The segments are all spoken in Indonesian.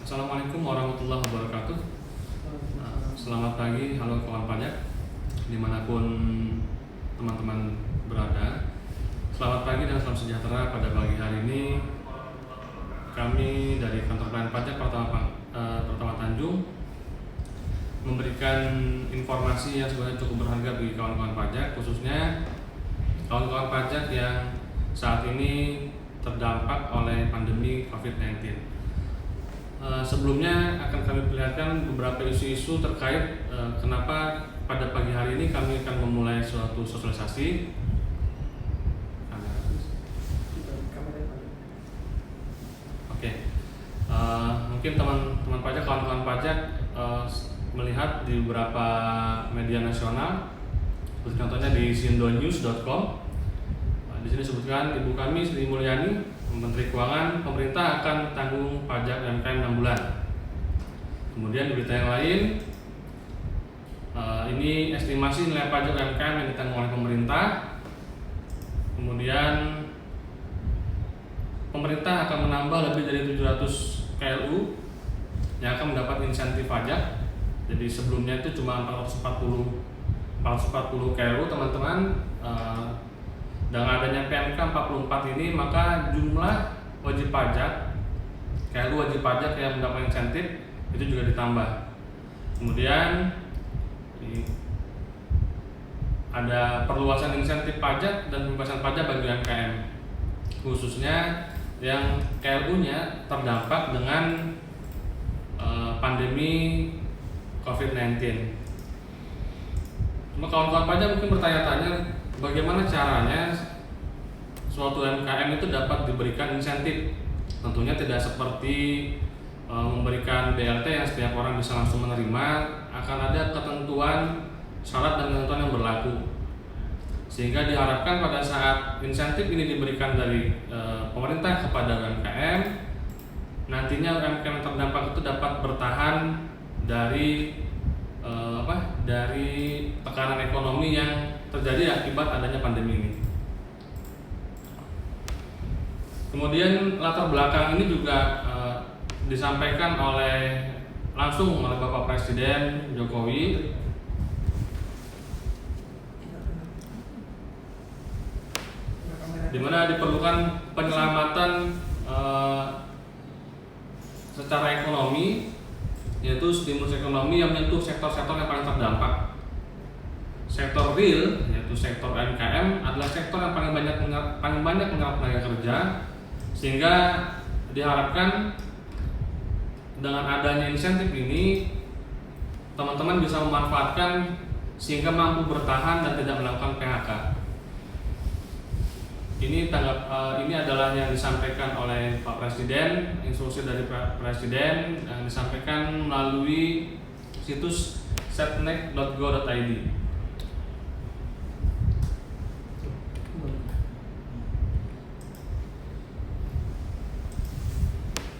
Assalamualaikum warahmatullahi wabarakatuh. Selamat pagi, halo kawan pajak dimanapun teman-teman berada. Selamat pagi dan salam sejahtera pada pagi hari ini. Kami dari Kantor Pelayanan Pajak Pertama Tanjung memberikan informasi yang sebenarnya cukup berharga bagi kawan-kawan pajak, khususnya kawan-kawan pajak yang saat ini terdampak oleh pandemi COVID-19. Sebelumnya akan kami perlihatkan beberapa isu-isu terkait kenapa pada pagi hari ini kami akan memulai suatu sosialisasi. Oke, mungkin teman-teman pajak, kawan-kawan pajak melihat di beberapa media nasional, contohnya di sindonews.com. Di sini disebutkan Ibu kami Sri Mulyani, Menteri Keuangan, pemerintah akan tanggung pajak UMKM 6 bulan. Kemudian di berita yang lain, ini estimasi nilai pajak UMKM yang ditanggung oleh pemerintah. Kemudian pemerintah akan menambah lebih dari 700 KLU yang akan mendapat insentif pajak. Jadi sebelumnya itu cuma 440 KLU teman-teman. Dengan adanya PMK 44 ini, maka jumlah wajib pajak, KLU wajib pajak yang mendapat insentif itu juga ditambah. Kemudian ada perluasan insentif pajak dan pembebasan pajak bagi UMKM, khususnya yang KLU-nya terdampak dengan pandemi COVID-19. Cuma kawan-kawan pajak mungkin bertanya-tanya, bagaimana caranya suatu UMKM itu dapat diberikan insentif? Tentunya tidak seperti memberikan BLT yang setiap orang bisa langsung menerima. Akan ada ketentuan, syarat dan ketentuan yang berlaku, sehingga diharapkan pada saat insentif ini diberikan dari pemerintah kepada UMKM, nantinya UMKM terdampak itu dapat bertahan dari tekanan ekonomi yang terjadi akibat adanya pandemi ini. Kemudian latar belakang ini juga disampaikan langsung oleh Bapak Presiden Jokowi, di mana diperlukan penyelamatan secara ekonomi, yaitu stimulus ekonomi yang menyentuh sektor-sektor yang paling terdampak. Sektor real, yaitu sektor UMKM, adalah sektor yang paling banyak menyerap tenaga kerja, sehingga diharapkan dengan adanya insentif ini teman-teman bisa memanfaatkan sehingga mampu bertahan dan tidak melakukan PHK. Ini adalah yang disampaikan oleh Pak Presiden, instruksi dari Pak Presiden yang disampaikan melalui situs setnek.go.id.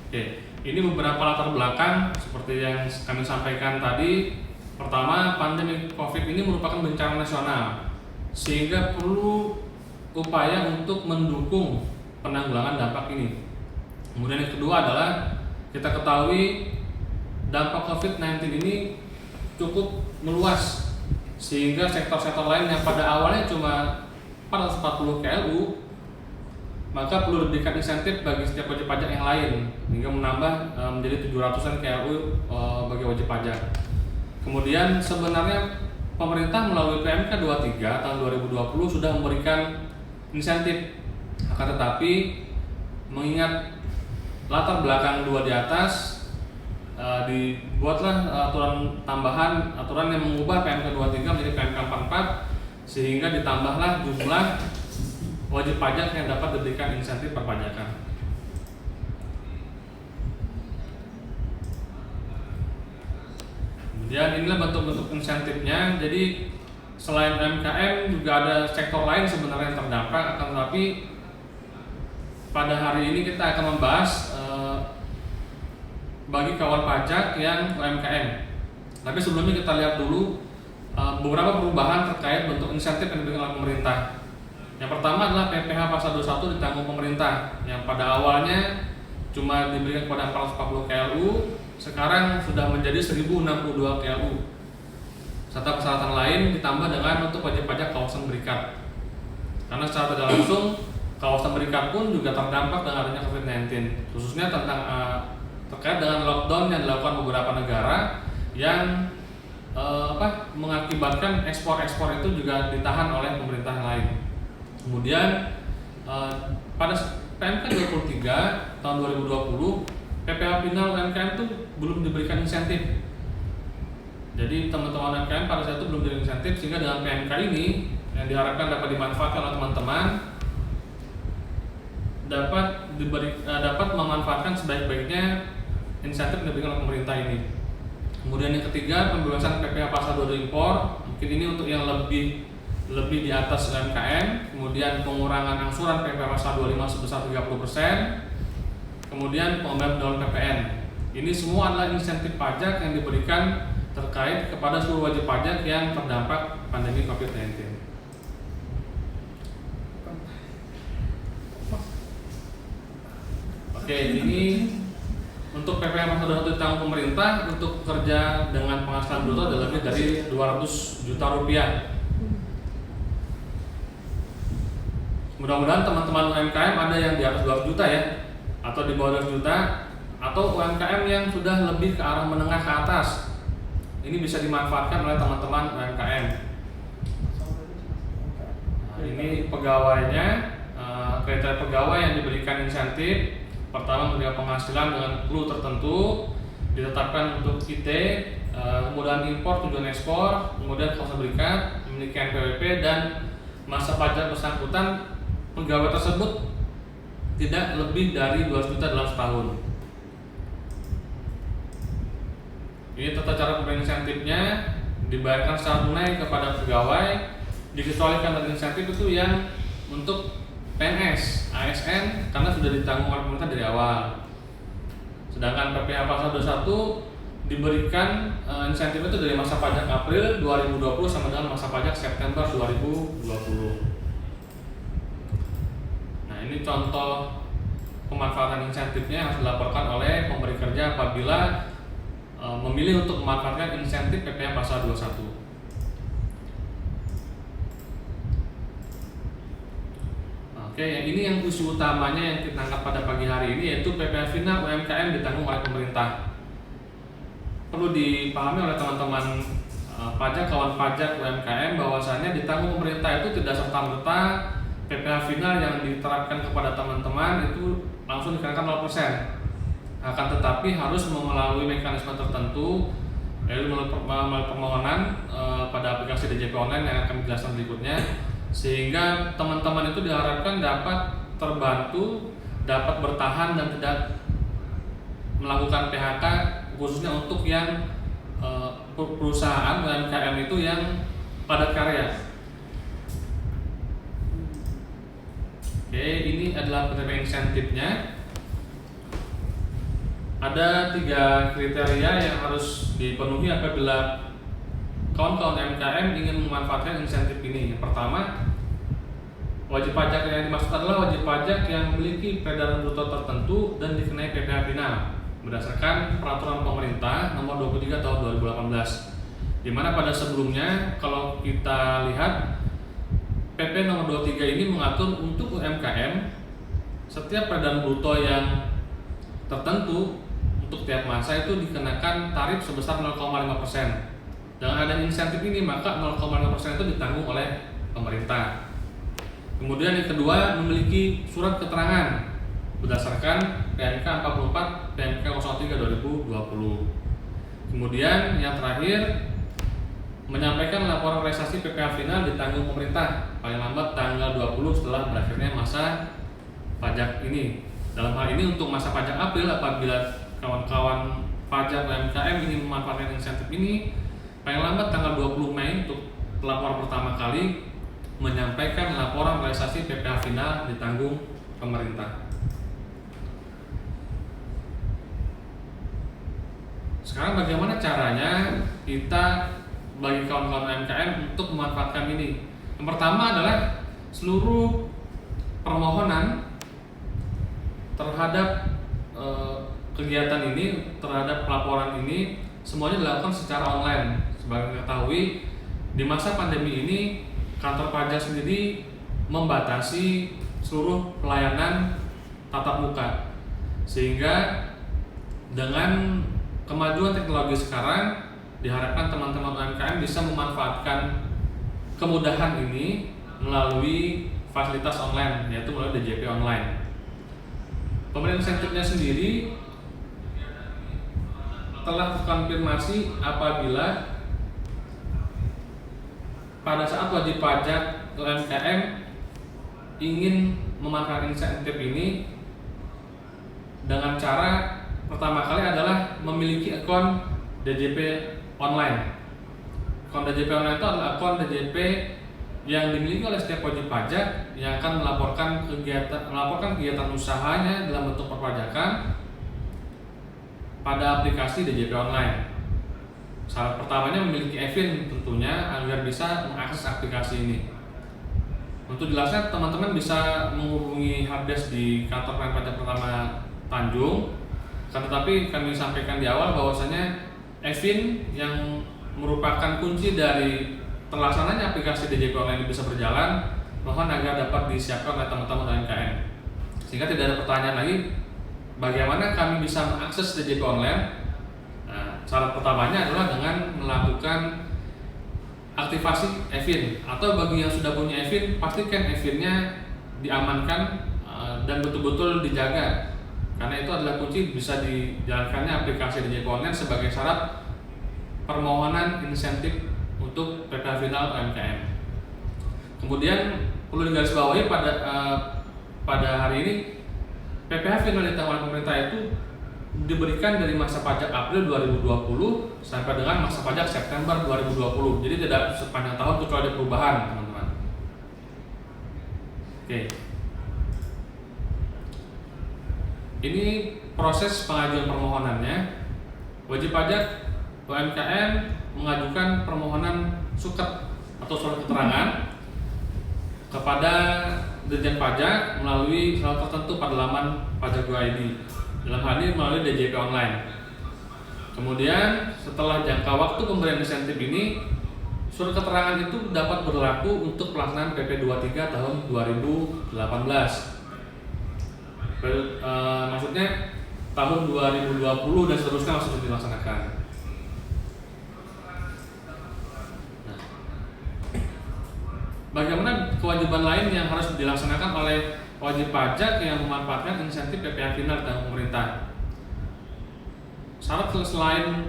Oke, ini beberapa latar belakang seperti yang kami sampaikan tadi. Pertama, pandemi COVID ini merupakan bencana nasional, sehingga perlu upaya untuk mendukung penanggulangan dampak ini. Kemudian yang kedua adalah kita ketahui dampak COVID-19 ini cukup meluas, sehingga sektor-sektor lain yang pada awalnya cuma 440 KLU, maka perlu diberikan insentif bagi setiap wajib pajak yang lain hingga menambah menjadi 700-an KLU bagi wajib pajak. Kemudian sebenarnya pemerintah melalui PMK 23 tahun 2020 sudah memberikan insentif, akan tetapi mengingat latar belakang dua di atas, dibuatlah aturan yang mengubah PMK 23 menjadi PMK 44, sehingga ditambahlah jumlah wajib pajak yang dapat diberikan insentif perpajakan. Kemudian inilah bentuk-bentuk insentifnya. Jadi selain UMKM juga ada sektor lain sebenarnya yang terdampak, akan tetapi pada hari ini kita akan membahas bagi kawan pajak yang UMKM. Tapi sebelumnya kita lihat dulu beberapa perubahan terkait bentuk insentif yang diberikan oleh pemerintah. Yang pertama adalah PPh pasal 21 ditanggung pemerintah, yang pada awalnya cuma diberikan kepada 440 KLU, sekarang sudah menjadi 1062 KLU. Serta persyaratan lain ditambah dengan untuk wajib pajak kawasan berikat. Karena secara tidak langsung kawasan berikat pun juga terdampak dengan adanya COVID-19, khususnya tentang terkait dengan lockdown yang dilakukan beberapa negara yang mengakibatkan ekspor itu juga ditahan oleh pemerintah lain. Kemudian pada PMK 23 tahun 2020 PPh final UMKM itu belum diberikan insentif. Jadi teman-teman UMKM pada saat itu belum diberikan insentif, sehingga dengan PMK ini yang diharapkan dapat dimanfaatkan oleh teman-teman, dapat memanfaatkan sebaik-baiknya insentif yang diberikan oleh pemerintah ini. Kemudian yang ketiga, pembebasan PPh pasar 2 impor, mungkin ini untuk yang lebih di atas UMKM. Kemudian pengurangan angsuran PPh pasar 25 sebesar 30%. Kemudian pengembalian daun PPN. Ini semua adalah insentif pajak yang diberikan terkait kepada seluruh wajib pajak yang terdampak pandemi COVID-19. Oke, ini untuk PPh pasar 21 ditanggung pemerintah untuk pekerja dengan penghasilan bruto adalah lebih dari 200 juta rupiah. Mudah-mudahan teman-teman UMKM ada yang di atas 200 juta ya, atau di bawah 200 juta, atau UMKM yang sudah lebih ke arah menengah ke atas. Ini bisa dimanfaatkan oleh teman-teman UMKM. Nah, ini pegawainya, kriteria pegawai yang diberikan insentif. Pertama, memberikan penghasilan dengan clue tertentu, ditetapkan untuk IT, kemudian impor tujuan ekspor, kemudian kawasan berikat, memiliki NPWP, dan masa pajak bersangkutan pegawai tersebut tidak lebih dari 200 juta dalam setahun. Ini tata cara pemberian insentifnya, dibayarkan secara tunai kepada pegawai, dikecualikan dari insentif itu yang untuk PNS, ASN karena sudah ditanggung oleh pemerintah dari awal. Sedangkan PPh pasar 21 diberikan insentif itu dari masa pajak April 2020 sama dengan masa pajak September 2020. Nah, ini contoh pemanfaatan insentifnya yang harus dilaporkan oleh pemberi kerja apabila memilih untuk memanfaatkan insentif PPh pasar 21. Oke, yang ini yang isu utamanya yang kita angkat pada pagi hari ini, yaitu PPh final UMKM ditanggung oleh pemerintah. Perlu dipahami oleh teman-teman kawan pajak UMKM bahwasannya ditanggung pemerintah itu tidak serta-merta PPh final yang diterapkan kepada teman-teman itu langsung dikenakan 0%. Akan tetapi harus melalui mekanisme tertentu, yaitu melalui permohonan pada aplikasi DJP online yang akan dijelaskan berikutnya, sehingga teman-teman itu diharapkan dapat terbantu, dapat bertahan dan tidak melakukan PHK, khususnya untuk yang perusahaan UMKM itu yang padat karya. Oke, ini adalah kriteria insentifnya. Ada 3 kriteria yang harus dipenuhi apabila kawan-kawan UMKM ingin memanfaatkan insentif ini. Yang pertama, wajib pajak yang dimaksud adalah wajib pajak yang memiliki peredaran bruto tertentu dan dikenai PPh final berdasarkan peraturan pemerintah nomor 23 tahun 2018. Di mana pada sebelumnya kalau kita lihat PP nomor 23 ini mengatur untuk UMKM setiap peredaran bruto yang tertentu untuk tiap masa itu dikenakan tarif sebesar 0,5%. Dengan adanya insentif ini maka 0,5% itu ditanggung oleh pemerintah. Kemudian yang kedua, memiliki surat keterangan berdasarkan PMK 44 PMK 03 2020. Kemudian yang terakhir, menyampaikan laporan realisasi PPh final ditanggung pemerintah paling lambat tanggal 20 setelah berakhirnya masa pajak ini. Dalam hal ini untuk masa pajak April, apabila kawan-kawan pajak UMKM ingin memanfaatkan insentif ini, paling lambat tanggal 20 Mei untuk laporan pertama kali menyampaikan laporan realisasi PPh final ditanggung pemerintah. Sekarang bagaimana caranya kita bagi kawan-kawan UMKM untuk memanfaatkan ini? Yang pertama adalah seluruh permohonan terhadap eh, kegiatan ini terhadap pelaporan ini semuanya dilakukan secara online. Sebagai diketahui, di masa pandemi ini kantor pajak sendiri membatasi seluruh pelayanan tatap muka, sehingga dengan kemajuan teknologi sekarang diharapkan teman-teman UMKM bisa memanfaatkan kemudahan ini melalui fasilitas online, yaitu melalui DJP online. Pemberian insentifnya sendiri telah terkonfirmasi apabila pada saat wajib pajak UMKM ingin memanfaatkan insentif ini dengan cara pertama kali adalah memiliki akun DJP online. Akun DJP online itu adalah akun DJP yang dimiliki oleh setiap wajib pajak yang akan melaporkan kegiatan usahanya dalam bentuk perpajakan pada aplikasi DJP online. Syarat pertamanya memiliki e-fin tentunya agar bisa mengakses aplikasi ini. Untuk jelasnya teman-teman bisa menghubungi helpdesk di kantor pelayanan pajak pertama Tanjung. Tetapi kami sampaikan di awal bahwasanya e-fin yang merupakan kunci dari terlaksananya aplikasi DJP online bisa berjalan, mohon agar dapat disiapkan oleh teman-teman UMKM. Sehingga tidak ada pertanyaan lagi bagaimana kami bisa mengakses DJP online. Syarat pertamanya adalah dengan melakukan aktivasi e-fin, atau bagi yang sudah punya e-fin, pastikan e-finnya diamankan dan betul-betul dijaga, karena itu adalah kunci bisa dijalankannya aplikasi DJP online sebagai syarat permohonan insentif untuk PPh final UMKM. Kemudian perlu digarisbawahi pada hari ini PPh final ditanggung oleh pemerintah itu diberikan dari masa pajak April 2020 sampai dengan masa pajak September 2020. Jadi tidak sepanjang tahun kecuali ada perubahan, teman-teman. Oke. Ini proses pengajuan permohonannya. Wajib pajak UMKM mengajukan permohonan suket atau surat keterangan kepada Dirjen Pajak melalui salah tertentu pada laman pajak.go.id. Dalam hal ini melalui DJP online. Kemudian setelah jangka waktu pemberian insentif ini, surat keterangan itu dapat berlaku untuk pelaksanaan PP 23 tahun 2018. Maksudnya tahun 2020 dan seterusnya masih dilaksanakan. Nah, bagaimana kewajiban lain yang harus dilaksanakan oleh wajib pajak yang memanfaatkan insentif PPh final dari pemerintah? Syarat selain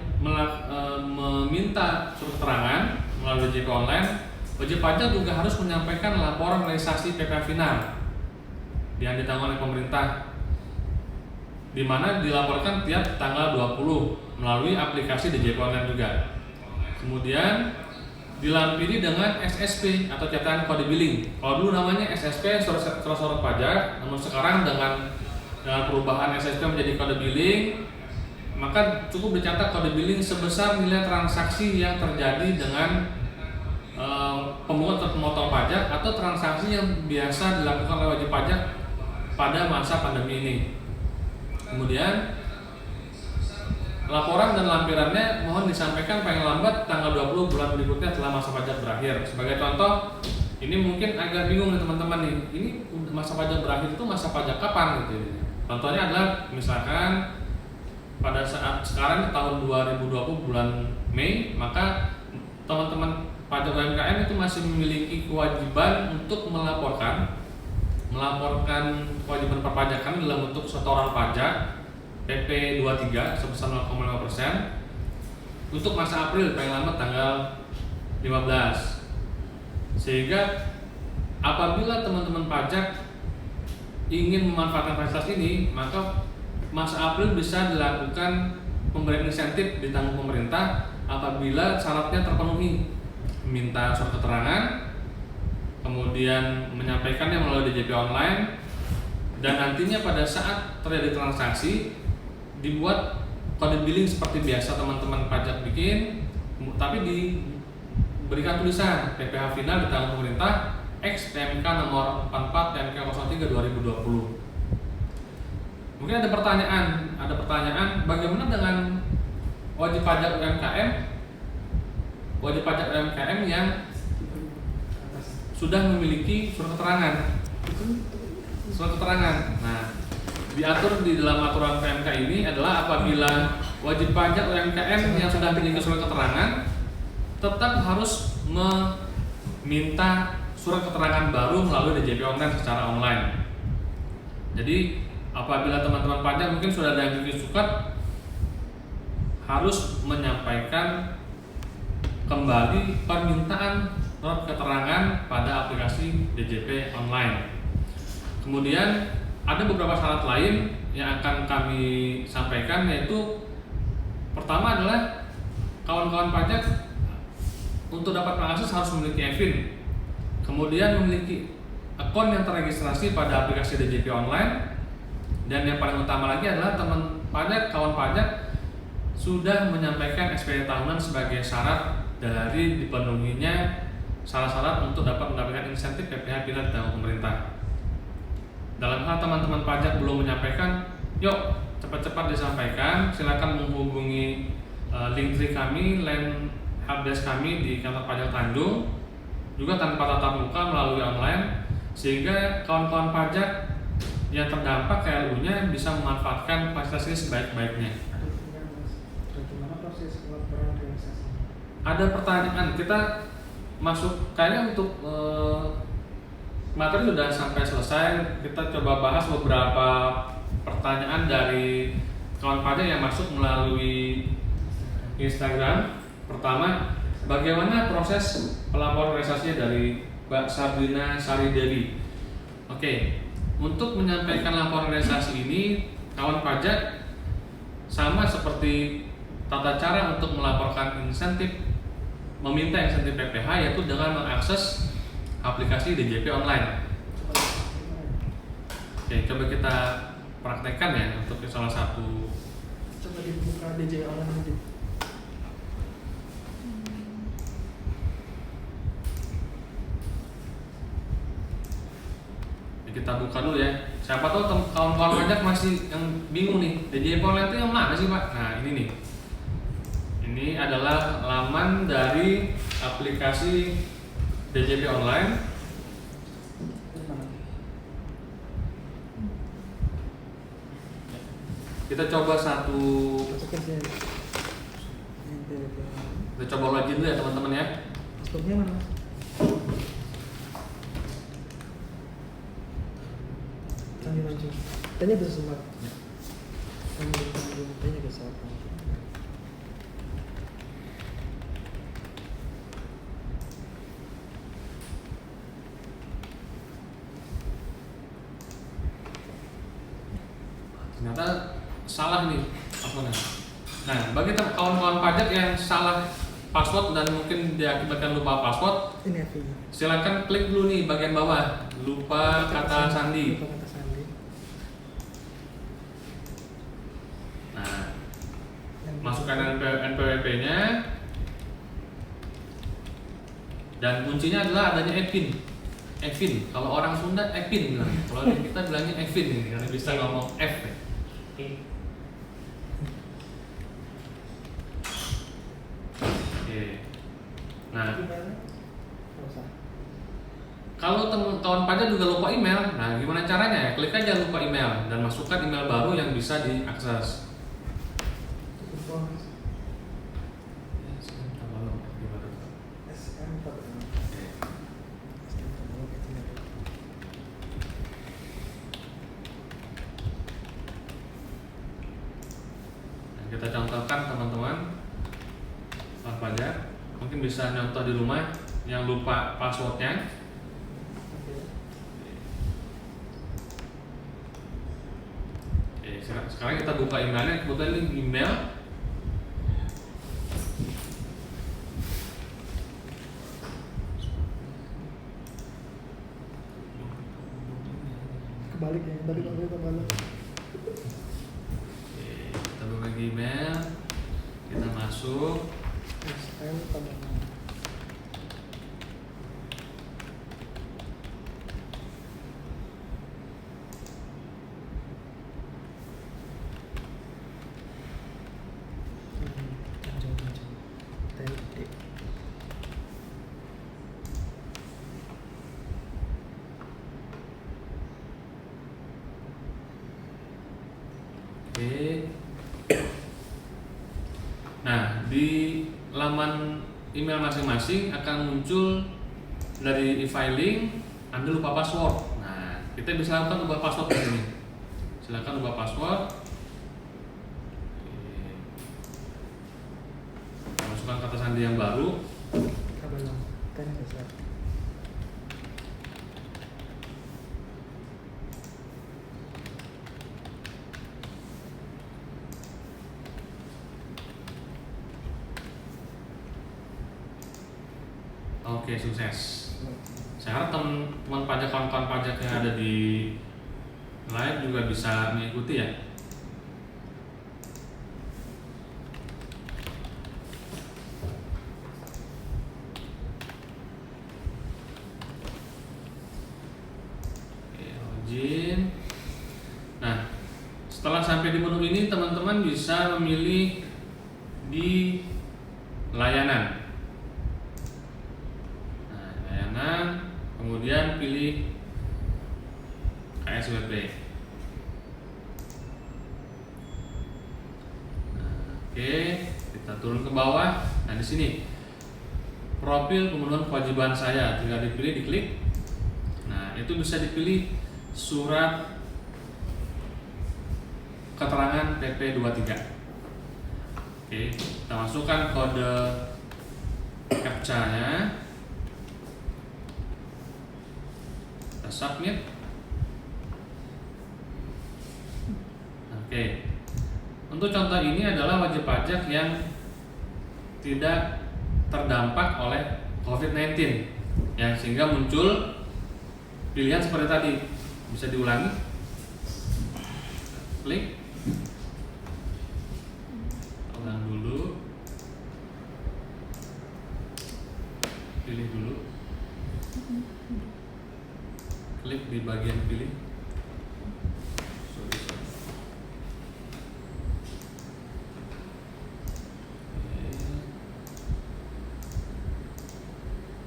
meminta surat keterangan melalui DJP online, wajib pajak juga harus menyampaikan laporan realisasi PPh final yang ditanggung oleh pemerintah, di mana dilaporkan tiap tanggal 20 melalui aplikasi DJP online juga. Kemudian dilampiri dengan SSP atau catatan kode billing. Kalau dulu namanya SSP, surat pajak, namun sekarang dengan perubahan SSP menjadi kode billing, maka cukup dicatat kode billing sebesar nilai transaksi yang terjadi dengan pemungut atau pemotong pajak atau transaksi yang biasa dilakukan oleh wajib pajak pada masa pandemi ini. Kemudian laporan dan lampirannya mohon disampaikan paling lambat tanggal 20 bulan berikutnya setelah masa pajak berakhir. Sebagai contoh, ini mungkin agak bingung nih teman-teman nih, ini masa pajak berakhir itu masa pajak kapan gitu. Contohnya adalah misalkan pada saat sekarang tahun 2020 bulan Mei, maka teman-teman pajak UMKM itu masih memiliki kewajiban untuk melaporkan kewajiban perpajakan dalam bentuk setoran pajak PP 23 sebesar 0,5% untuk masa April paling lambat tanggal 15. Sehingga apabila teman-teman pajak ingin memanfaatkan fasilitas ini, maka masa April bisa dilakukan pemberian insentif ditanggung pemerintah apabila syaratnya terpenuhi, meminta surat keterangan, kemudian menyampaikannya melalui DJP online, dan nantinya pada saat terjadi transaksi dibuat kode billing seperti biasa teman-teman pajak bikin, tapi diberikan tulisan PPh final ditanggung pemerintah X PMK nomor 44 PMK 03 2020. Mungkin ada pertanyaan, bagaimana dengan wajib pajak UMKM? Wajib pajak UMKM yang sudah memiliki surat keterangan. Nah, diatur di dalam aturan PMK ini adalah apabila wajib pajak UMKM yang sudah memiliki surat keterangan tetap harus meminta surat keterangan baru melalui DJP online secara online. Jadi apabila teman-teman pajak mungkin sudah ada yang memiliki surat, harus menyampaikan kembali permintaan surat keterangan pada aplikasi DJP online. Kemudian ada beberapa syarat lain yang akan kami sampaikan, yaitu pertama adalah kawan-kawan pajak untuk dapat mengakses harus memiliki e-fin, kemudian memiliki akun yang terregistrasi pada aplikasi DJP online, dan yang paling utama lagi adalah kawan pajak sudah menyampaikan SPT tahunan sebagai syarat dari dipenuhinya syarat-syarat untuk dapat mendapatkan insentif PPh pilar dari pemerintah. Dalam hal teman-teman pajak belum menyampaikan, yuk cepat-cepat disampaikan. Silakan menghubungi Linktree kami, line helpdesk kami di kantor pajak Tanjung, juga tanpa tatap muka melalui online, sehingga kawan-kawan pajak yang terdampak KLU-nya bisa memanfaatkan fasilitas ini sebaik-baiknya. Bagaimana proses pelaporan realisasi? Ada pertanyaan, kita masuk kayaknya untuk materi sudah sampai selesai. Kita coba bahas beberapa pertanyaan dari kawan pajak yang masuk melalui Instagram. Pertama, bagaimana proses pelaporan realisasinya dari Mbak Sabrina Saridewi? Oke, untuk menyampaikan laporan realisasi ini, kawan pajak sama seperti tata cara untuk melaporkan insentif, meminta insentif PPh, yaitu dengan mengakses aplikasi DJP online. Oke, coba kita praktekkan ya untuk salah satu. Coba dibuka DJP online ini. Kita buka dulu ya. Siapa tahu kawan-kawan pajak masih yang bingung nih, DJP online itu yang mana sih Pak? Nah ini nih. Ini adalah laman dari aplikasi DJP online. Kita coba kita coba login dulu ya teman-teman ya. Passwordnya mana? Tanya maju. Tanya bisa sempat. Tanya bisa apa? Ternyata salah nih passwordnya. Nah, bagi kawan-kawan pajak yang salah password dan mungkin diakibatkan lupa password, Ini apa? silakan klik dulu nih bagian bawah, lupa kata sandi. Lupa kata sandi. Nah, masukkan NPWP-nya, dan kuncinya adalah adanya e-fin. E-fin, kalau orang Sunda e-fin bilang, kalau kita bilangnya e-fin ini karena bisa ngomong F. Ya. Oke. Nah, kalau kawan pajak juga lupa email, nah gimana caranya? Klik aja lupa email dan masukkan email baru yang bisa diakses. Kita contohkan teman-teman kawan pajak, mungkin bisa nyontoh di rumah yang lupa passwordnya. Oke, sekarang kita buka emailnya. Kebetulan ini email. Kebalik ya, balik. Kita buka email, kita masuk. SM pada Oke. Nah, di laman email masing-masing akan muncul dari e-filing, Anda lupa password. Nah, kita bisa lakukan ubah password di sini. Silakan ubah password. Oke. Kita masukkan kata sandi yang baru. Kabel yang kan bisa. Oke, sukses. Saya harap teman-teman pajak, kawan-kawan pajak yang ada di live juga bisa mengikuti ya. Oke, login. Nah, setelah sampai di menu ini, teman-teman bisa memilih di layanan. Kemudian pilih KSWP. Oke, kita turun ke bawah. Nah, di sini profil pemenuhan kewajiban saya tinggal dipilih, diklik. Nah, itu bisa dipilih surat keterangan PP23. Oke, kita masukkan kode CAPTCHA-nya. Submit. Oke. Untuk contoh ini adalah wajib pajak yang tidak terdampak oleh COVID-19, yang sehingga muncul pilihan seperti tadi. Bisa diulangi. Klik. Ulang dulu. Pilih dulu. Klik di bagian pilih.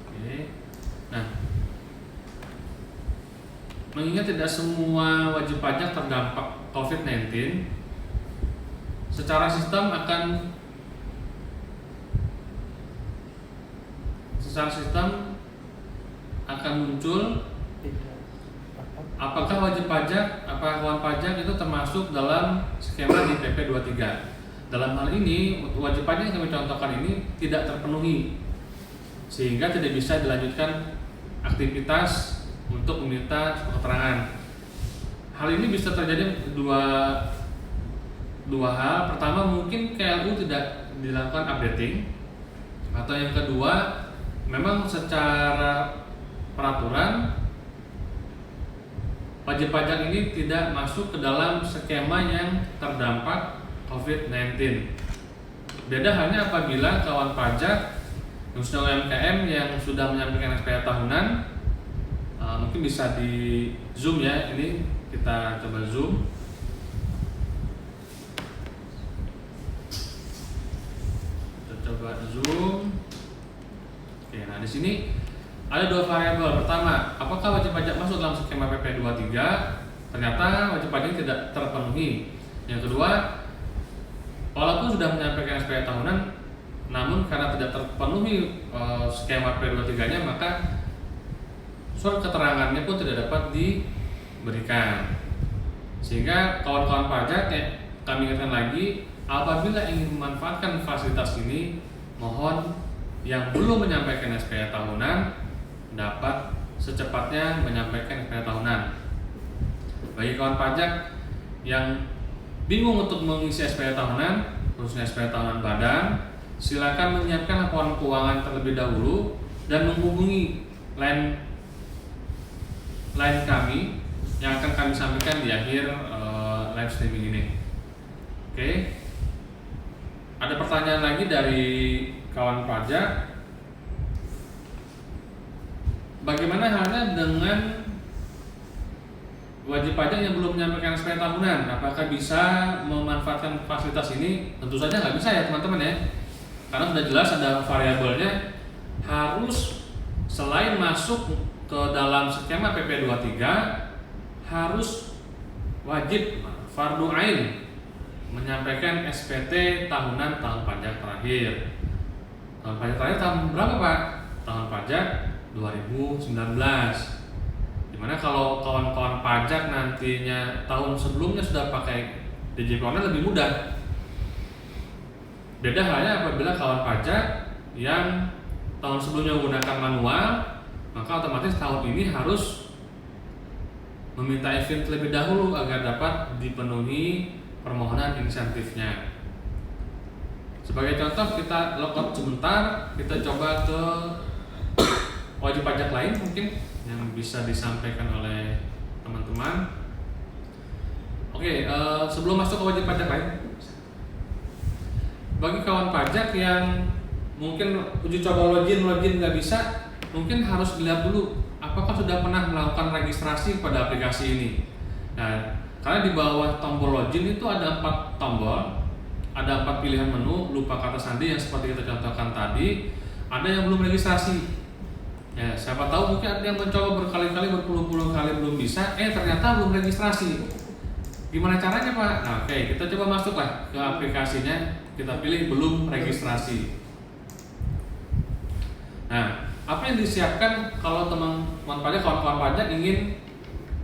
Oke. Nah, mengingat tidak semua wajib pajak terdampak COVID-19, secara sistem akan muncul apakah wajib pajak, apakah kawan pajak itu termasuk dalam skema di PP23. Dalam hal ini, wajib pajak yang kami contohkan ini tidak terpenuhi, sehingga tidak bisa dilanjutkan aktivitas untuk meminta keterangan. Hal ini bisa terjadi dua hal. Pertama, mungkin KLU tidak dilakukan updating, atau yang kedua, memang secara peraturan wajib pajak ini tidak masuk ke dalam skema yang terdampak COVID-19. Beda halnya apabila kawan pajak khususnya UMKM yang sudah menyampaikan SPH tahunan, mungkin bisa di zoom ya. Ini kita coba zoom. Kita coba zoom. Oke, nah di sini ada dua variabel. Pertama, apakah wajib pajak masuk dalam skema PP23? Ternyata wajib pajak tidak terpenuhi. Yang kedua, walaupun sudah menyampaikan SPH tahunan, namun karena tidak terpenuhi skema PP23-nya, maka surat keterangannya pun tidak dapat diberikan. Sehingga kawan-kawan pajak kami ingatkan lagi, apabila ingin memanfaatkan fasilitas ini, mohon yang belum menyampaikan SPH tahunan dapat secepatnya menyampaikan SPH tahunan. Bagi kawan pajak yang bingung untuk mengisi SPH tahunan, khususnya SPH tahunan badan, silakan menyiapkan laporan keuangan terlebih dahulu dan menghubungi line kami yang akan kami sampaikan di akhir live streaming ini. Oke. Ada pertanyaan lagi dari kawan pajak. Bagaimana halnya dengan wajib pajak yang belum menyampaikan SPH tahunan? Apakah bisa memanfaatkan fasilitas ini? Tentu saja nggak bisa ya teman-teman ya, karena sudah jelas ada variabelnya, harus selain masuk ke dalam skema PP23 harus wajib fardu ain menyampaikan SPT tahunan tahun pajak terakhir. Tahun pajak terakhir tahun berapa Pak? Tahun pajak 2019. Dimana kalau kawan-kawan pajak nantinya tahun sebelumnya sudah pakai DJP online lebih mudah. Beda halnya apabila kawan pajak yang tahun sebelumnya menggunakan manual, maka otomatis tahun ini harus meminta event terlebih dahulu agar dapat dipenuhi permohonan insentifnya. Sebagai contoh, kita logout sebentar, kita coba ke wajib pajak lain mungkin yang bisa disampaikan oleh teman-teman. Oke, sebelum masuk ke wajib pajak lain, bagi kawan pajak yang mungkin uji coba login nggak bisa, mungkin harus dilihat dulu apakah sudah pernah melakukan registrasi pada aplikasi ini. Nah, karena di bawah tombol login itu ada 4 tombol, ada 4 pilihan menu, lupa kata sandi yang seperti kita contohkan tadi, ada yang belum registrasi. Ya, siapa tahu mungkin ada yang mencoba berkali-kali, berpuluh-puluh kali belum bisa, ternyata belum registrasi. Gimana caranya Pak? Nah, oke, kita coba masuklah ke aplikasinya, kita pilih belum registrasi. Nah, apa yang disiapkan kalau teman-teman pajak, kawan-kawan pajak ingin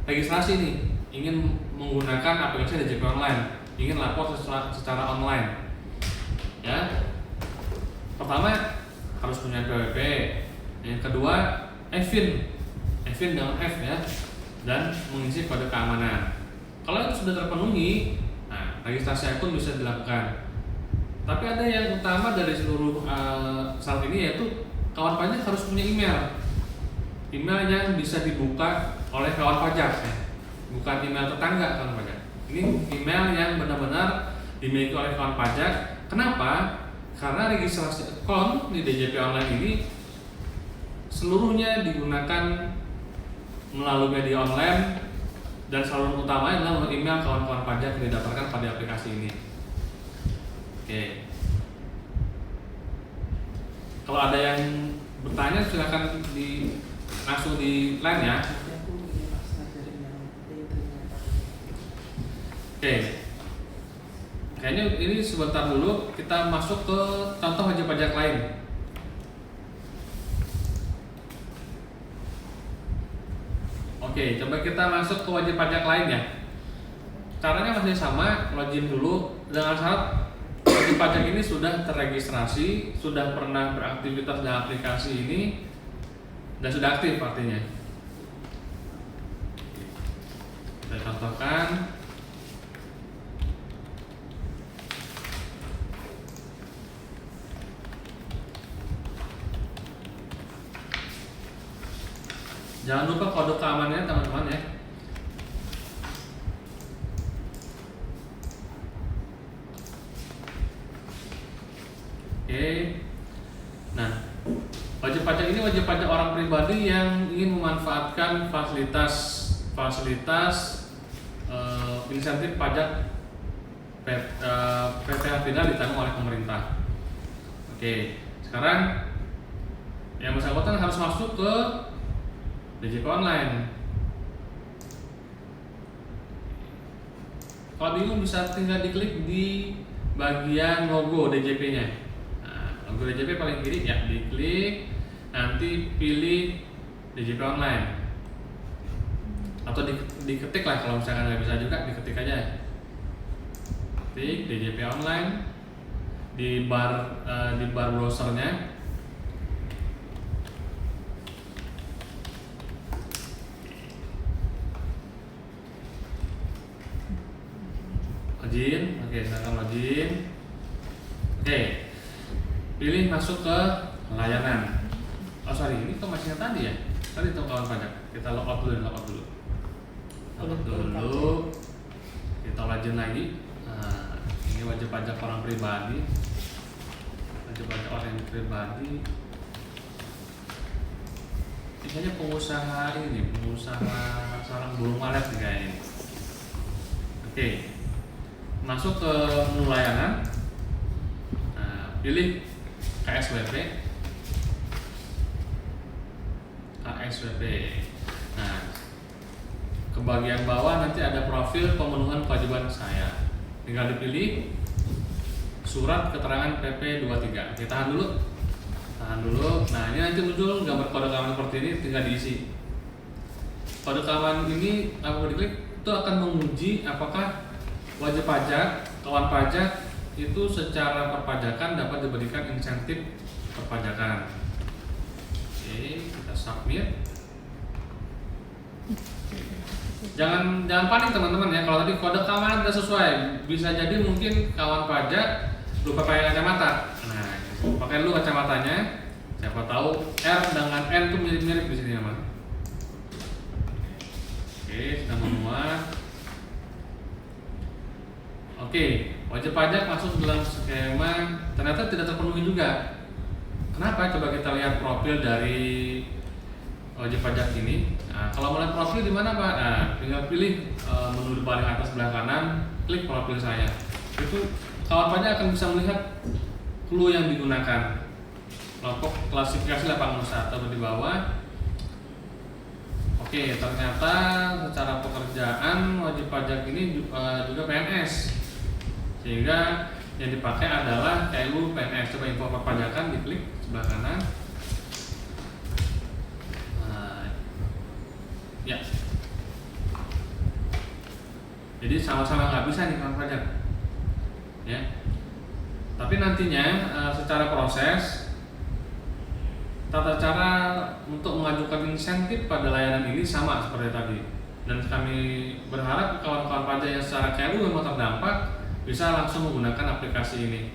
registrasi nih, ingin menggunakan aplikasi DJP online, ingin lapor secara online. Ya, pertama harus punya PWP, yang kedua event dengan F ya, dan mengisi kode keamanan. Kalau itu sudah terpenuhi, nah registrasi akun bisa dilakukan. Tapi ada yang utama dari seluruh syarat ini, yaitu kawan pajak harus punya email yang bisa dibuka oleh kawan pajak, bukan email tetangga kawan pajak. Ini email yang benar-benar dimiliki oleh kawan pajak. Kenapa? Karena registrasi akun di DJP online ini seluruhnya digunakan melalui media online, dan saluran utamanya adalah email kawan-kawan pajak yang didaftarkan pada aplikasi ini. Oke. Kalau ada yang bertanya silakan langsung di line ya. Oke. Kayaknya ini sebentar dulu, kita masuk ke contoh wajib pajak lain. Oke, coba kita masuk ke wajib pajak lain ya. Caranya masih sama, login dulu dengan syarat wajib pajak ini sudah terregistrasi, sudah pernah beraktivitas dalam aplikasi ini, dan sudah aktif artinya. Kita contohkan. Jangan lupa kode keamanannya teman-teman ya. Oke. Nah, wajib pajak ini wajib pajak orang pribadi yang ingin memanfaatkan fasilitas insentif pajak PPh final ditanggung oleh pemerintah. Oke, sekarang yang bersangkutan harus masuk ke DJP online. Kalau bingung bisa tinggal diklik di bagian logo DJP-nya. Nah, logo DJP paling kiri ya, diklik, nanti pilih DJP online. Atau diketik lah, kalau misalkan nggak bisa juga diketik aja. Ketik DJP online di bar browsernya. Login, oke, silakan login. Oke, pilih masuk ke layanan. Oh sorry, ini kok masih yang tadi ya? Tadi tuh kawan pajak. Kita logout dulu. Logout dulu. Kita login lagi. Nah, ini wajib pajak orang pribadi. Wajib pajak orang pribadi. Ini kayaknya pengusaha sarang burung walet nih kayaknya. Oke. Masuk ke menu layanan, nah, pilih KSWP. Nah, ke bagian bawah nanti ada profil pemenuhan kewajiban saya. tinggal dipilih surat keterangan PP 23. Kita tahan dulu. Nah, ini nanti muncul gambar kode keamanan seperti ini, tinggal diisi. Kode keamanan ini aku diklik itu akan menguji apakah wajib pajak, kawan pajak itu secara perpajakan dapat diberikan insentif perpajakan. Oke, kita submit. Jangan panik teman-teman ya, kalau tadi kode keamanan tidak sesuai, bisa jadi mungkin kawan pajak lupa pakai kacamata. Nah, pakai dulu kacamatanya. Siapa tahu R dengan N itu mirip-mirip di sini ya, Mas. Oke, sudah memuat. Oke, wajib pajak masuk dalam skema ternyata tidak terpenuhi juga. Kenapa? Coba kita lihat profil dari wajib pajak ini. Nah, kalau melihat profil di mana, Pak? Nah, tinggal pilih menu di paling atas sebelah kanan, klik profil saya. Itu kawan pajak akan bisa melihat clue yang digunakan. Kelompok klasifikasi lapangan usaha atau di bawah. Oke, ternyata secara pekerjaan wajib pajak ini juga PNS. Sehingga yang dipakai adalah KLU PNS. Coba info perpajakan, diklik sebelah kanan. Ya, jadi sama-sama nggak bisa nih kawan pajak, ya. Tapi nantinya secara proses tata cara untuk mengajukan insentif pada layanan ini sama seperti tadi. Dan kami berharap kawan-kawan pajak yang secara KLU memang terdampak bisa langsung menggunakan aplikasi ini.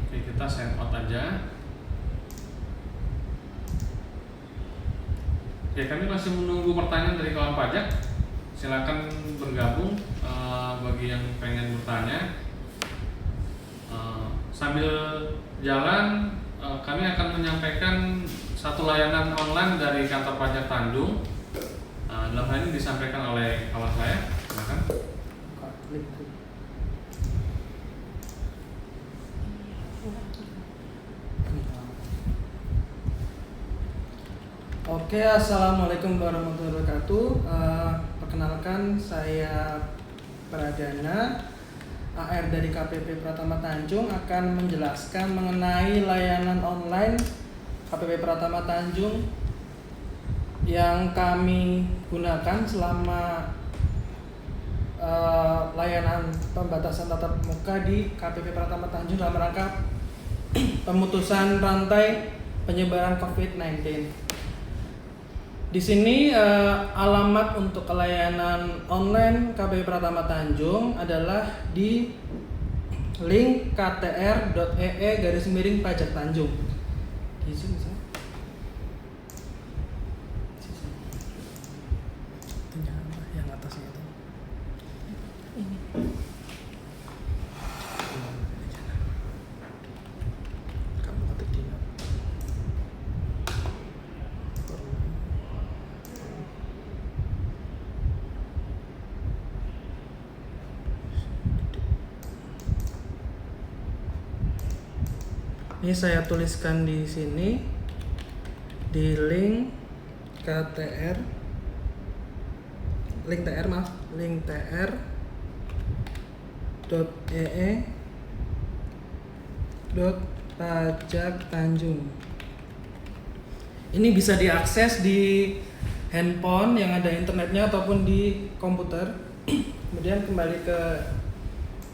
Oke, kita sign out aja. Oke, kami masih menunggu pertanyaan dari kawan pajak. Silakan bergabung bagi yang pengen bertanya. Sambil jalan, kami akan menyampaikan satu layanan online dari kantor pajak Tanjung. Dalam hal ini disampaikan oleh kawan saya. Silakan. Oke, assalamualaikum warahmatullahi wabarakatuh. Perkenalkan, saya Pradana, AR dari KPP Pratama Tanjung, akan menjelaskan mengenai layanan online KPP Pratama Tanjung yang kami gunakan selama layanan pembatasan tatap muka di KPP Pratama Tanjung dalam rangka pemutusan rantai penyebaran COVID-19. Di sini alamat untuk layanan online KPP Pratama Tanjung adalah di link ktr.ee/pajak Tanjung. Di sini bisa. Yang atasnya itu. Ini. Kamu ketik di ini saya tuliskan di sini di link KTR tr.ee/pajak Tanjung. Ini bisa diakses di handphone yang ada internetnya ataupun di komputer. Kemudian kembali ke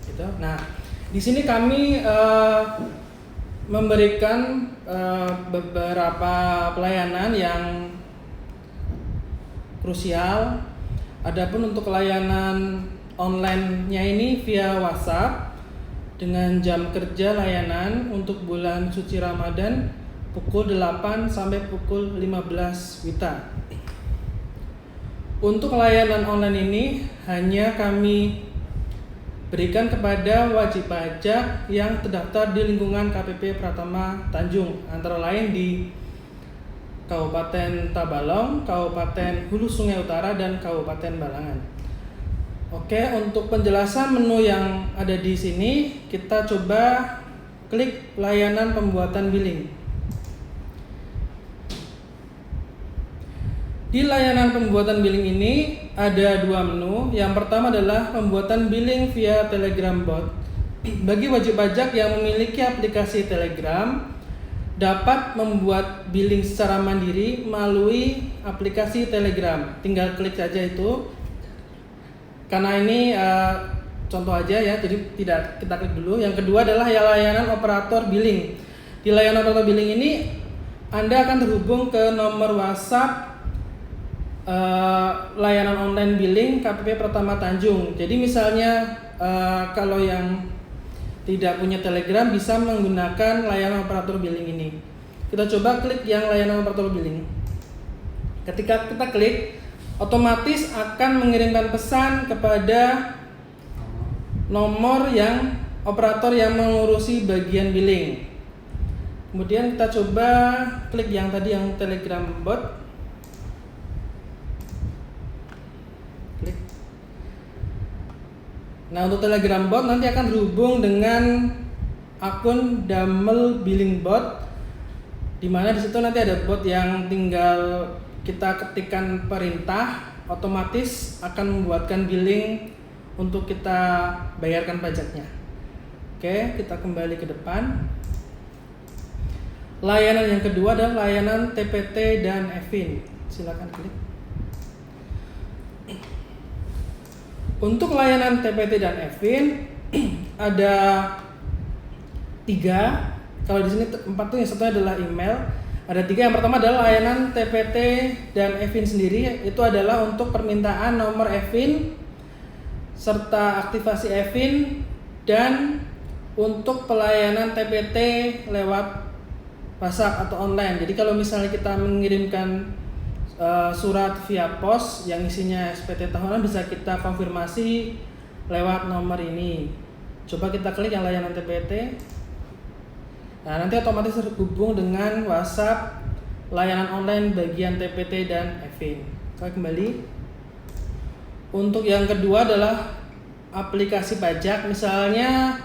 itu. Nah, di sini kami memberikan beberapa pelayanan yang krusial. Adapun untuk layanan online-nya ini via WhatsApp dengan jam kerja layanan untuk bulan suci Ramadan pukul 8 sampai pukul 15 WITA. Untuk layanan online ini hanya kami berikan kepada wajib pajak yang terdaftar di lingkungan KPP Pratama Tanjung, antara lain di Kabupaten Tabalong, Kabupaten Hulu Sungai Utara, dan Kabupaten Balangan. Oke, untuk penjelasan menu yang ada di sini, kita coba klik layanan pembuatan billing. Di layanan pembuatan billing ini ada dua menu. Yang pertama adalah pembuatan billing via Telegram bot. Bagi wajib pajak yang memiliki aplikasi Telegram, dapat membuat billing secara mandiri melalui aplikasi Telegram. Tinggal klik saja itu. Karena ini contoh aja ya, jadi tidak kita klik dulu. Yang kedua adalah layanan operator billing. Di layanan operator billing ini Anda akan terhubung ke nomor WhatsApp layanan online billing KPP Pratama Tanjung. Jadi misalnya kalau yang tidak punya Telegram bisa menggunakan layanan operator billing ini. Kita coba klik yang layanan operator billing. Ketika kita klik, otomatis akan mengirimkan pesan kepada nomor yang operator yang mengurusi bagian billing. Kemudian kita coba klik yang tadi yang Telegram bot. Klik. Nah, untuk Telegram bot nanti akan terhubung dengan akun Damel Billing Bot, di mana di situ nanti ada bot yang tinggal kita ketikkan perintah, otomatis akan membuatkan billing untuk kita bayarkan pajaknya. Oke, kita kembali ke depan. Layanan yang kedua adalah layanan TPT dan EVIN. Silakan klik. Untuk layanan TPT dan EVIN ada 3. Kalau di sini 4 tuh yang satunya adalah email. Ada 3. Yang pertama adalah layanan TPT dan EVIN sendiri. Itu adalah untuk permintaan nomor EVIN serta aktivasi EVIN, dan untuk pelayanan TPT lewat WhatsApp atau online. Jadi kalau misalnya kita mengirimkan surat via pos yang isinya SPT tahunan, bisa kita konfirmasi lewat nomor ini. Coba kita klik yang layanan TPT. Nah, nanti otomatis terhubung dengan WhatsApp layanan online bagian TPT dan EVIN. Kita kembali. Untuk yang kedua adalah aplikasi pajak. Misalnya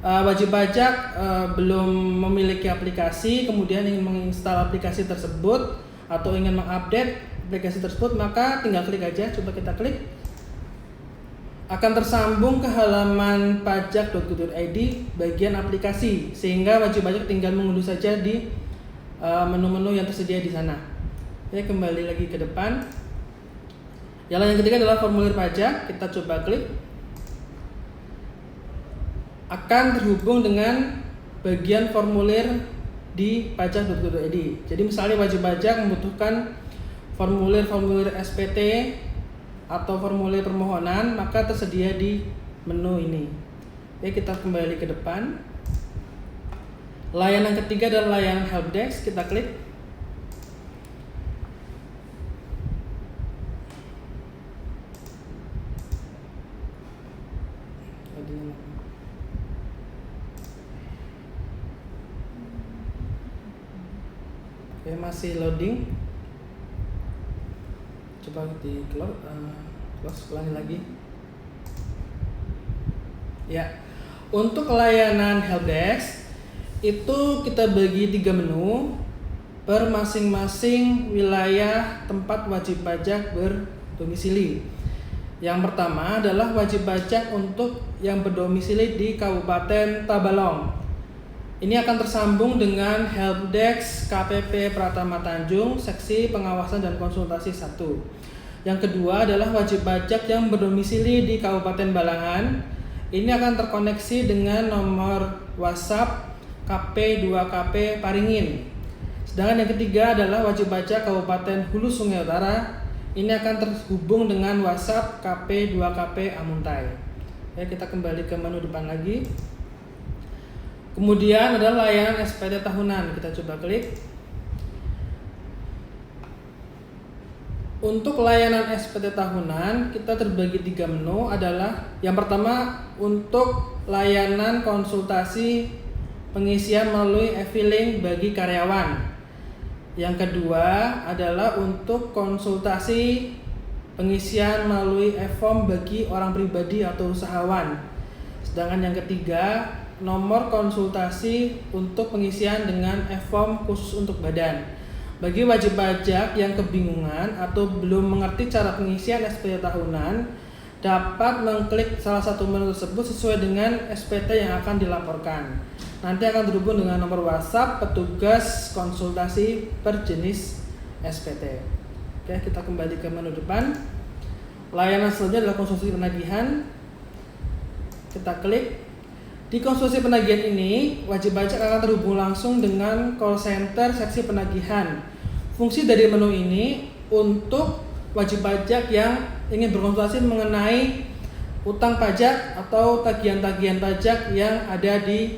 wajib pajak belum memiliki aplikasi, kemudian ingin menginstal aplikasi tersebut atau ingin mengupdate aplikasi tersebut, maka tinggal klik aja. Coba kita klik, akan tersambung ke halaman pajak.go.id bagian aplikasi, sehingga wajib pajak tinggal mengunduh saja di menu-menu yang tersedia di sana. Oke, kembali lagi ke depan. Yang ketiga adalah formulir pajak. Kita coba klik, akan terhubung dengan bagian formulir di pajak.go.id. Jadi misalnya wajib pajak membutuhkan formulir SPT atau formulir permohonan, maka tersedia di menu ini. Oke, kita kembali ke depan. Layanan ketiga adalah layanan helpdesk. Kita klik. Oke, masih loading. Coba di close ulangi lagi. Ya, untuk layanan helpdesk itu kita bagi 3 menu per masing-masing wilayah tempat wajib pajak berdomisili. Yang pertama adalah wajib pajak untuk yang berdomisili di Kabupaten Tabalong. Ini akan tersambung dengan helpdesk KPP Pratama Tanjung, seksi pengawasan dan konsultasi 1. Yang kedua adalah wajib pajak yang berdomisili di Kabupaten Balangan. Ini akan terkoneksi dengan nomor WhatsApp KP2KP Paringin. Sedangkan yang ketiga adalah wajib pajak Kabupaten Hulu Sungai Utara. Ini akan terhubung dengan WhatsApp KP2KP Amuntai. Ya, kita kembali ke menu depan lagi. Kemudian adalah layanan SPT tahunan. Kita coba klik. Untuk layanan SPT tahunan kita terbagi 3 menu. Adalah yang pertama untuk layanan konsultasi pengisian melalui e-filing bagi karyawan. Yang kedua adalah untuk konsultasi pengisian melalui e-form bagi orang pribadi atau usahawan. Sedangkan yang ketiga, nomor konsultasi untuk pengisian dengan e-form khusus untuk badan. Bagi wajib pajak yang kebingungan atau belum mengerti cara pengisian SPT tahunan, dapat mengklik salah satu menu tersebut sesuai dengan SPT yang akan dilaporkan. Nanti akan terhubung dengan nomor WhatsApp petugas konsultasi per jenis SPT. Oke, kita kembali ke menu depan. Layanan selanjutnya adalah konsultasi penagihan. Kita klik. Di konsultasi penagihan ini, wajib pajak akan terhubung langsung dengan call center seksi penagihan. Fungsi dari menu ini untuk wajib pajak yang ingin berkonsultasi mengenai utang pajak atau tagihan-tagihan pajak yang ada di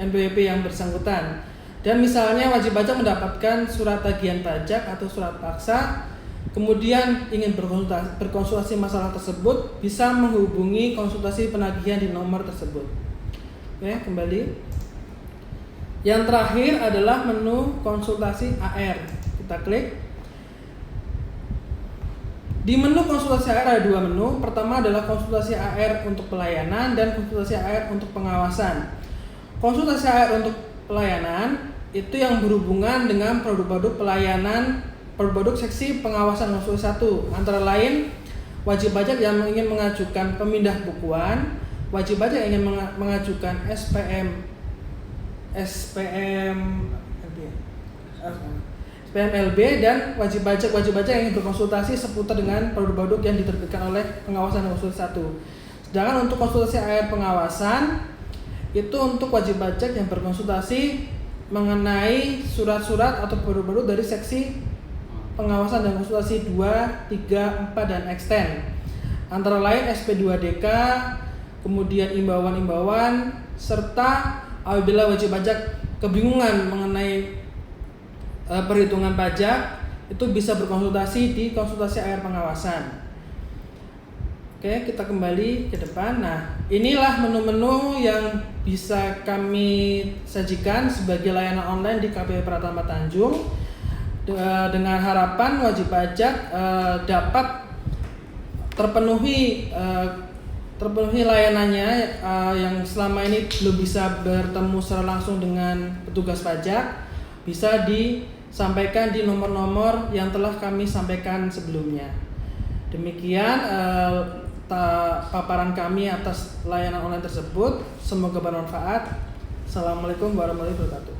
NPWP yang bersangkutan. Dan misalnya wajib pajak mendapatkan surat tagihan pajak atau surat paksa, kemudian ingin berkonsultasi masalah tersebut, bisa menghubungi konsultasi penagihan di nomor tersebut. Oke, kembali. Yang terakhir adalah menu konsultasi AR. Kita klik. Di menu konsultasi AR ada dua menu. Pertama adalah konsultasi AR untuk pelayanan dan konsultasi AR untuk pengawasan. Konsultasi AR untuk pelayanan itu yang berhubungan dengan produk-produk pelayanan, produk seksi pengawasan konsultasi 1, antara lain wajib pajak yang ingin mengajukan pemindah bukuan, wajib pajak yang ingin mengajukan SPM LB, dan wajib pajak yang ingin berkonsultasi seputar dengan produk-produk yang diterbitkan oleh pengawasan konsultasi 1. Sedangkan untuk konsultasi AR pengawasan itu untuk wajib pajak yang berkonsultasi mengenai surat-surat atau produk-produk dari seksi pengawasan dan konsultasi 2, 3, 4 dan extend. Antara lain SP2DK, kemudian imbauan-imbauan, serta apabila wajib pajak kebingungan mengenai perhitungan pajak, itu bisa berkonsultasi di konsultasi AR pengawasan. Oke, kita kembali ke depan. Nah, inilah menu-menu yang bisa kami sajikan sebagai layanan online di KPP Pratama Tanjung, dengan harapan wajib pajak dapat terpenuhi layanannya yang selama ini belum bisa bertemu secara langsung dengan petugas pajak, bisa disampaikan di nomor-nomor yang telah kami sampaikan sebelumnya. Demikian paparan kami atas layanan online tersebut. Semoga bermanfaat. Assalamualaikum warahmatullahi wabarakatuh.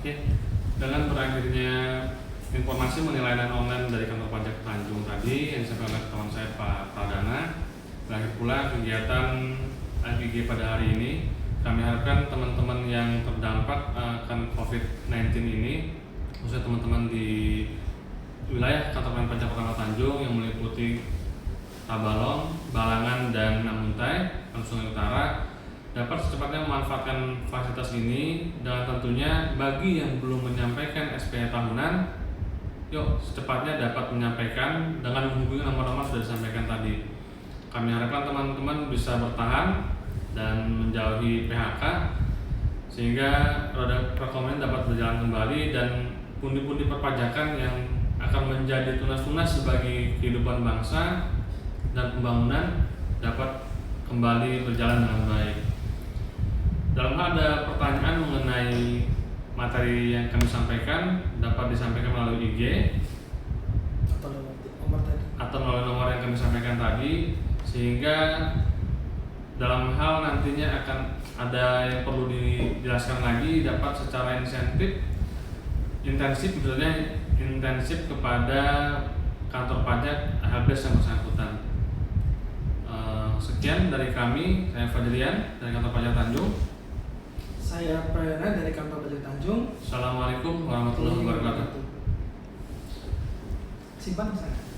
Oke, dengan berakhirnya informasi mengenai layanan online dari kantor pajak Tanjung tadi yang disampaikan oleh teman saya Pak Pradana, berakhir pula kegiatan LPG pada hari ini. Kami harapkan teman-teman yang terdampak akan COVID-19 ini, khususnya teman-teman di wilayah kantor pajak Pratama Tanjung yang meliputi Tabalong, Balangan, dan Namuntai, Sungai Utara, dapat secepatnya memanfaatkan fasilitas ini. Dan tentunya bagi yang belum menyampaikan SPT tahunan, yuk secepatnya dapat menyampaikan dengan menghubungi nomor-nomor sudah disampaikan tadi. Kami harapkan teman-teman bisa bertahan dan menjauhi PHK sehingga roda perekonomian dapat berjalan kembali dan pundi-pundi perpajakan yang akan menjadi tunas-tunas sebagai kehidupan bangsa dan pembangunan dapat kembali berjalan dengan baik. Dalam hal ada pertanyaan mengenai materi yang kami sampaikan, dapat disampaikan melalui IG atau melalui nomor yang kami sampaikan tadi, sehingga dalam hal nantinya akan ada yang perlu dijelaskan lagi dapat secara intensif kepada kantor pajak helpdesk yang bersangkutan. Sekian dari kami, saya Fajrian dari kantor pajak Tanjung. Saya Prayana dari kantor pajak Tanjung. Assalamualaikum warahmatullahi wabarakatuh. Simpan saya.